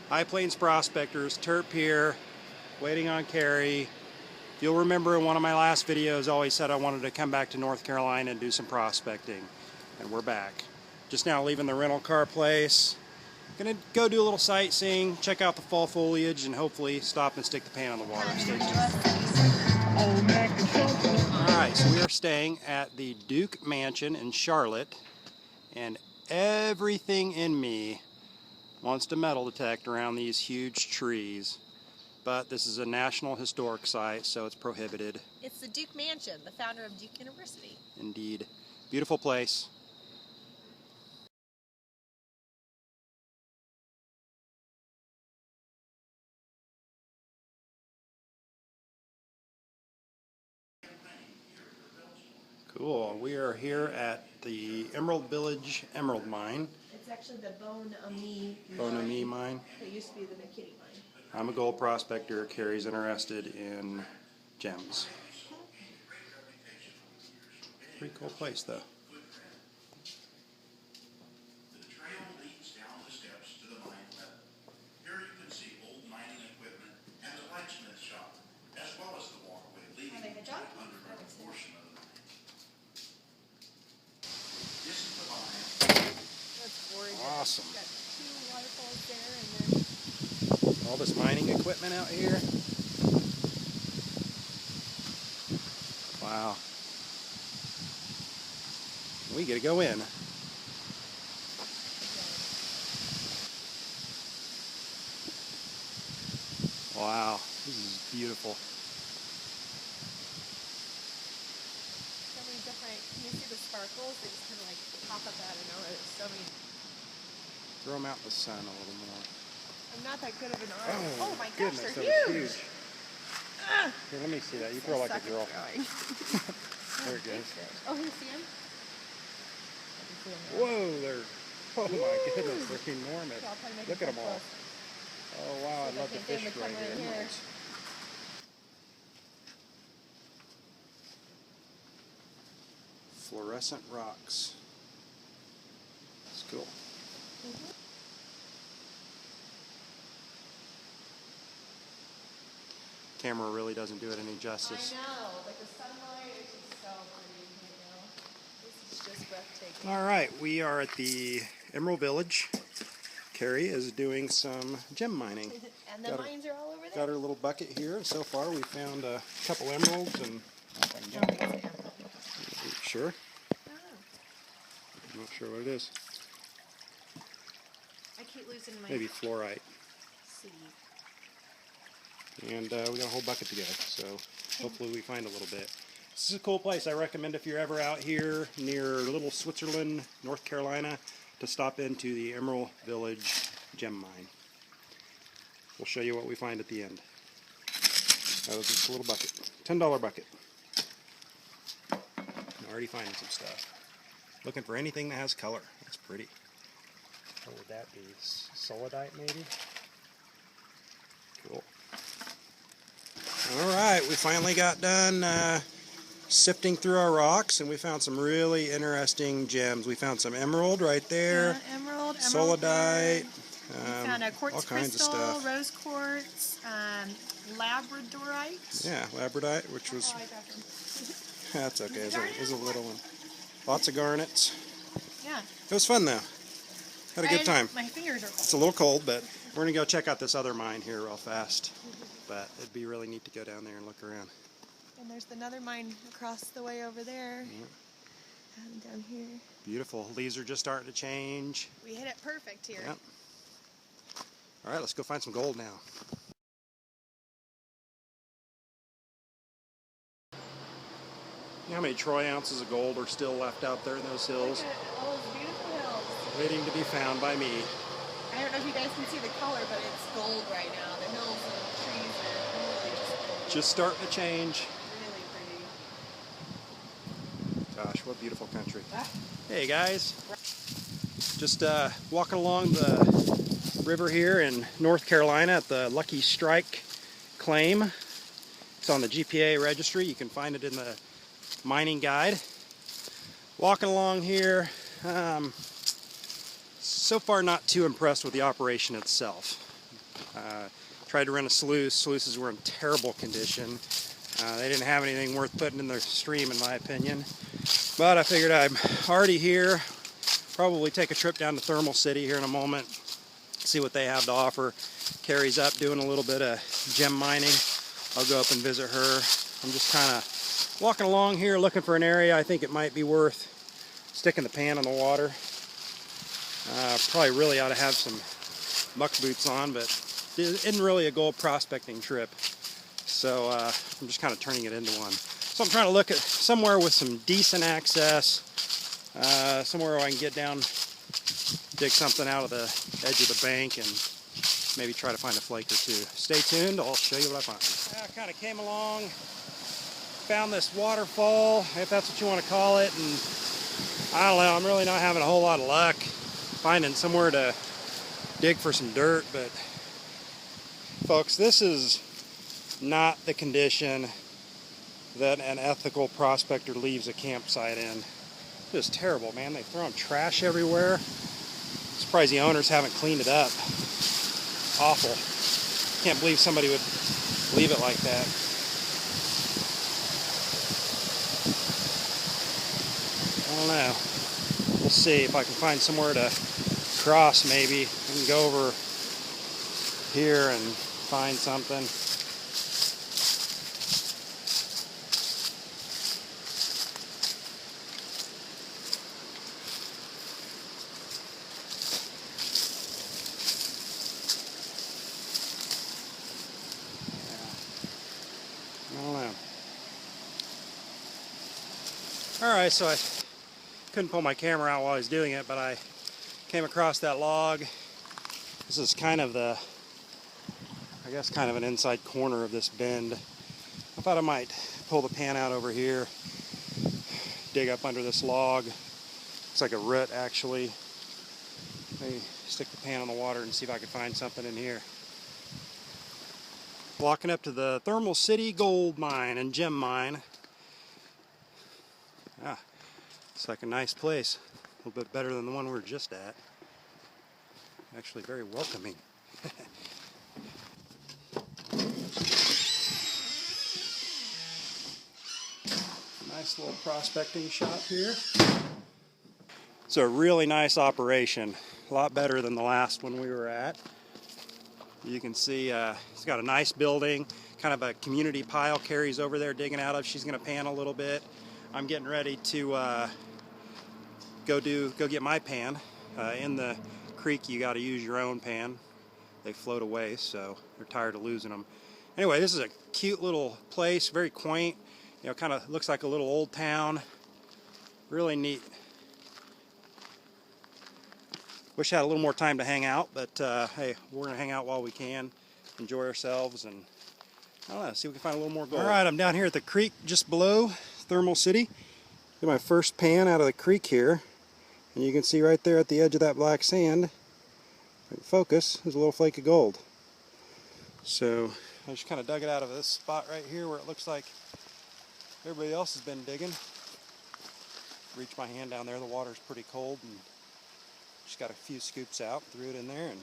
High Plains Prospectors, Terp here, waiting on Carrie. If you'll remember in one of my last videos, I always said I wanted to come back to North Carolina and do some prospecting. And we're back. Just now leaving the rental car place. Gonna go do a little sightseeing, check out the fall foliage, and hopefully stop and stick the pan on the water. Stay tuned. Alright, so we are staying at the Duke Mansion in Charlotte, and everything in me wants to metal detect around these huge trees. But this is a National Historic Site, so it's prohibited. It's the Duke Mansion, the founder of Duke University. Indeed. Beautiful place. Cool. We are here at the Emerald Village Emerald Mine. It's actually the Bon-Ami mine. It used to be the McKinney mine. I'm a gold prospector. Carrie's interested in gems. Pretty cool place, though. The trail leads down the steps to the mine level. Here you can see old mining equipment and the blacksmith shop, as well as the walkway leading to the underground portion of the mine. This is the mine. That's gorgeous. Awesome. Got two waterfalls there, and then All this mining equipment out here. Wow. We get to go in. Wow, this is beautiful. so many different. Can you see the sparkles? They just kind of like pop up out of nowhere. There's so many. Throw them out in the sun a little more. I'm not that good of an artist. Oh my gosh, goodness, they're that was huge. Here, let me see that. You throw like a girl. There it goes. Oh, you see them? Whoa, they're, oh my goodness, they're enormous. So I'll try to make Look it at them all. close. Oh wow, So I love the they can fish come right right here. here. Fluorescent rocks. It's cool. Camera really doesn't do it any justice. I know, like the sunlight is just so pretty, you know. This is just breathtaking. All right, we are at the Emerald Village. Carrie is doing some gem mining. And the mines are all over there. Got her little bucket here, and so far we found a couple emeralds and. Sure? I'm not sure what it is. I keep losing my Maybe fluorite. seed. And we got a whole bucket together, so hopefully we find a little bit. This is a cool place. I recommend if you're ever out here near Little Switzerland, North Carolina, to stop into the Emerald Village Gem Mine. We'll show you what we find at the end. That was just a little bucket. $10 bucket. I'm already finding some stuff. Looking for anything that has color. That's pretty. What would that be? Solidite maybe? Cool. Alright, we finally got done sifting through our rocks, and we found some really interesting gems. We found some emerald right there, Emerald, solidite, we found a quartz all kinds crystal, of stuff. rose quartz, labradorite. Yeah, labradorite, which was, Oh, I got them. that's okay, it was a little one. Lots of garnets. Yeah. It was fun though. Had a good time. My fingers are cold. It's a little cold, but we're going to go check out this other mine here real fast. But it'd be really neat to go down there and look around. And there's another mine across the way over there. Yeah. And down here. Beautiful. Leaves are just starting to change. We hit it perfect here. Yep. All right, let's go find some gold now. You know how many troy ounces of gold are still left out there in those hills? Look at all those beautiful hills. Waiting to be found by me. I don't know if you guys can see the color, but it's gold right now. The hills and the trees are really just gold. Just starting to change. Really pretty. Gosh, what beautiful country. Ah. Hey guys. Just walking along the river here in North Carolina at the Lucky Strike claim. It's on the GPA registry. You can find it in the mining guide. Walking along here. So far not too impressed with the operation itself. Tried to rent a sluice. Sluices were in terrible condition. They didn't have anything worth putting in the stream, in my opinion. But I figured I'm already here. Probably take a trip down to Thermal City here in a moment. See what they have to offer. Carrie's up doing a little bit of gem mining. I'll go up and visit her. I'm just kind of walking along here looking for an area I think it might be worth sticking the pan in the water. Probably really ought to have some muck boots on, but it isn't really a gold prospecting trip. So I'm just kind of turning it into one. So I'm trying to look at somewhere with some decent access, somewhere where I can get down, dig something out of the edge of the bank, and maybe try to find a flake or two. Stay tuned, I'll show you what I find. I kind of came along, found this waterfall, if that's what you want to call it, and I don't know, I'm really not having a whole lot of luck finding somewhere to dig for some dirt, but folks, this is not the condition that an ethical prospector leaves a campsite in. This is terrible, man. They've thrown trash everywhere. I'm surprised the owners haven't cleaned it up. Awful. Can't believe somebody would leave it like that. I don't know. We'll see if I can find somewhere to cross maybe. I can go over here and find something. I don't know. Alright, so I couldn't pull my camera out while I was doing it, but I came across that log. This is kind of the, I guess, kind of an inside corner of this bend. I thought I might pull the pan out over here, dig up under this log. Looks like a root, actually. Maybe stick the pan in the water and see if I can find something in here. Walking up to the Thermal City gold mine and gem mine. Ah, it's like a nice place. A little bit better than the one we were just at. Actually very welcoming. Nice little prospecting shop here. It's a really nice operation. A lot better than the last one we were at. You can see it's got a nice building, kind of a community pile Carrie's over there digging out of. She's going to pan a little bit. I'm getting ready to go get my pan. In the creek you got to use your own pan. They float away, so they're tired of losing them. Anyway, this is a cute little place, very quaint. You know, kind of looks like a little old town. Really neat. Wish I had a little more time to hang out, but hey, we're going to hang out while we can, enjoy ourselves, and I don't know, see if we can find a little more gold. Alright, I'm down here at the creek just below Thermal City. Get my first pan out of the creek here, and you can see right there at the edge of that black sand, right focus, there's a little flake of gold. So I just kind of dug it out of this spot right here where it looks like everybody else has been digging. Reach my hand down there, the water's pretty cold, and just got a few scoops out, threw it in there, and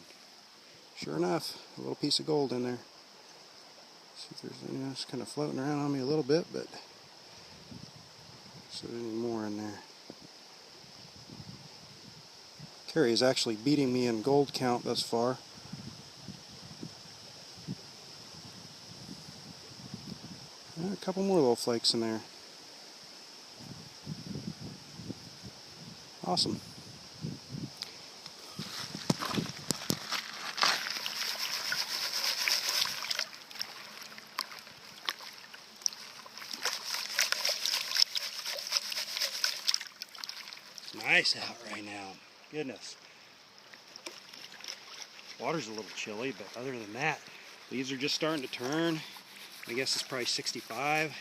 sure enough, a little piece of gold in there. See if there's any, it's kind of floating around on me a little bit, but so there's any more in there. Carrie is actually beating me in gold count thus far. A couple more little flakes in there. Awesome. Nice out right now. Goodness. Water's a little chilly, but other than that, leaves are just starting to turn. I guess it's probably 65.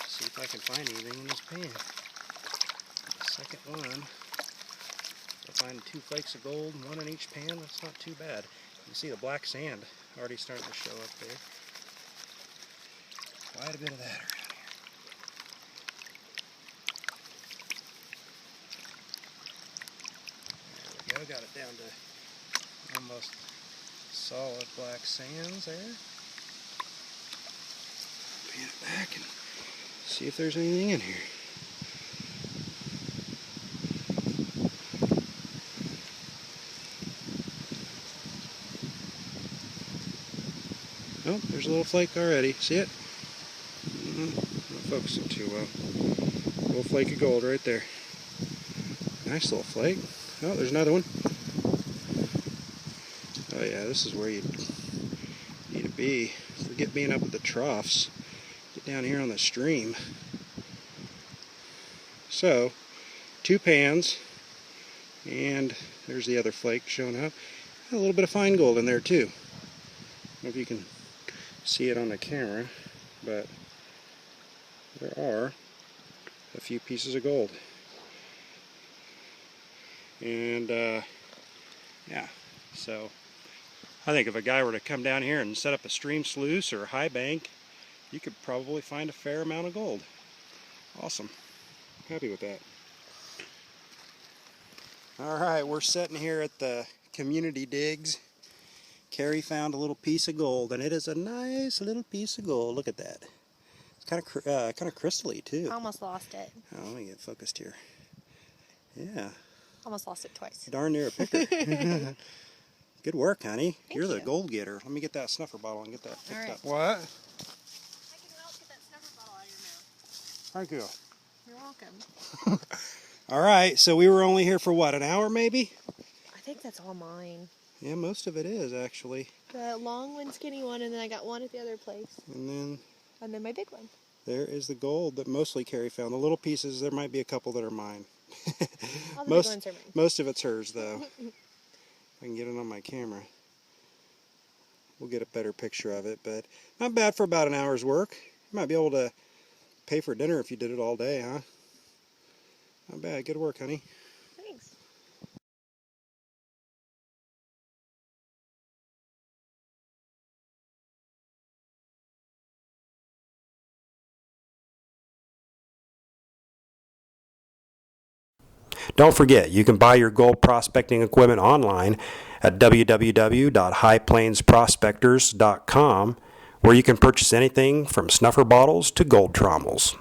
See if I can find anything in this pan. Second one. If I find 2 flakes of gold, 1 in each pan, that's not too bad. You can see the black sand already starting to show up there. Quite a bit of that around here. go. Got it down to almost solid black sands there. Pan it back and see if there's anything in here. Oh, there's a little flake already. See it? Not focusing too well. A little flake of gold right there. Nice little flake. Oh, there's another one. Oh yeah, this is where you need to be. Forget being up at the troughs. Get down here on the stream. So, 2 pans, and there's the other flake showing up. A little bit of fine gold in there too. I don't know if you can see it on the camera, but there are a few pieces of gold. And yeah, so I think if a guy were to come down here and set up a stream sluice or a high bank, you could probably find a fair amount of gold. Awesome. Happy with that. Alright, we're sitting here at the community digs. Carrie found a little piece of gold, and it is a nice little piece of gold. Look at that. It's kind of crystally too. Almost lost it. Oh, let me get focused here. Yeah. Almost lost it twice. Darn near a picker. Good work, honey. You're the you. gold getter. Let me get that snuffer bottle and get that picked All right. up. What? I can help get that snuffer bottle out of your mouth. Thank you. You're welcome. All right, so we were only here for what, an hour maybe? I think that's all mine. Yeah, most of it is actually. The long one, skinny one, and then I got one at the other place. And then my big one. there is the gold that mostly Carrie found. The little pieces, there might be a couple that are mine. All the big ones are mine. Most of it's hers, though. If I can get it on my camera, we'll get a better picture of it. But not bad for about an hour's work. You might be able to pay for dinner if you did it all day, huh? Not bad. Good work, honey. Thanks. Don't forget, you can buy your gold prospecting equipment online at www.highplainsprospectors.com, where you can purchase anything from snuffer bottles to gold trommels.